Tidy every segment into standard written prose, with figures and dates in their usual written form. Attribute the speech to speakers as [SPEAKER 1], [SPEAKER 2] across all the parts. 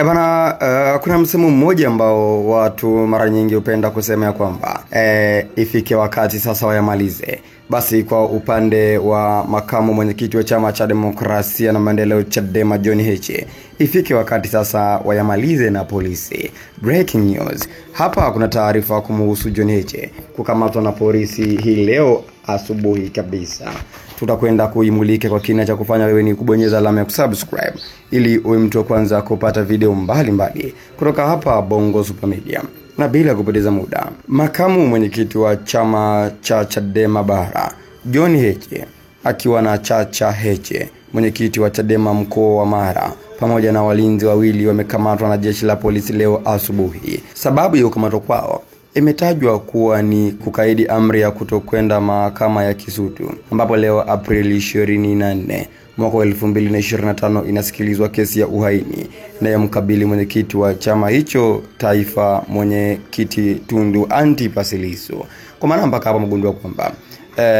[SPEAKER 1] Kuna msemo mmoja ambao watu mara nyingi hupenda kusema ya kwamba ifike wakati sasa wayamalize. Basi kwa upande wa makamu mwenyekiti wa chama cha demokrasia na maendeleo Chadema John Heche, ifike wakati sasa wayamalize na polisi. Breaking news. Hapa kuna taarifa kumuhusu John Heche kukamatwa na polisi hii leo asubuhi kabisa. Tutakwenda kuimulika kwa kina. Cha kufanya wewe ni kubonyeza alama ya kusubscribe ili uwe mtu wa kwanza kupata video mbalimbali kutoka hapa Bongo Super Media. Na bila kupoteza muda, makamu mwenyekiti wa chama cha Chadema Bara John Heche akiwa na Chacha Heche, mwenyekiti wa Chadema mkoa wa Mara, pamoja na walinzi wawili wamekamatwa na jeshi la polisi leo asubuhi. Sababu ya kukamatwa kwao imetajwa kuwa ni kukaidi amri ya kutokwenda mahakama ya Kisutu, ambapo leo Aprili 24 mwaka 2025 inasikilizwa kesi ya uhaini inayomkabili mwenyekiti wa chama hicho taifa, mwenyekiti Tundu Antipas Lissu. Kwa maana mpaka hapa mgundua kwamba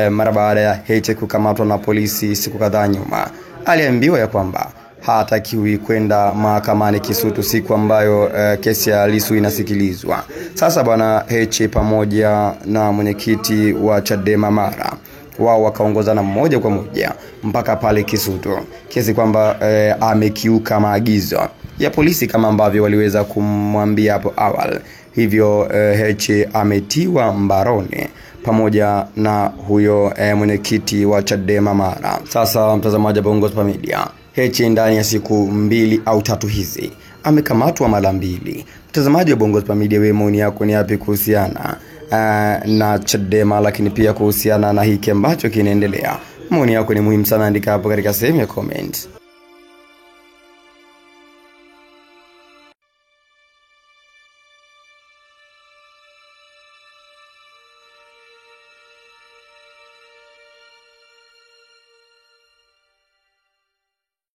[SPEAKER 1] mara baada ya Heche kukamatwa na polisi siku kadhaa nyuma, aliambiwa ya kwamba hatakiwi kwenda mahakamani Kisutu siku ambayo kesi ya Lissu inasikilizwa. Sasa bwana Heche pamoja na mwenyekiti wa Chadema Mara, wao wakaongozana moja kwa moja mpaka pale Kisutu, kesi kwamba amekiuka maagizo ya polisi kama ambavyo waliweza kumwambia hapo awali. Hivyo Heche ametiwa mbaroni pamoja na huyo mwenyekiti wa Chadema Mara. Sasa mtazamaji wa Bongo Super Media, Heche ndani ya siku 2 au 3 hizi amekamatwa mara 2. Mtazamaji wa Bongo Super Media, wewe maoni yako ni yapi kuhusiana na Chadema, lakini pia kuhusiana na hiki ambacho kinaendelea? Maoni yako ni muhimu sana, andika hapo katika sehemu ya comment.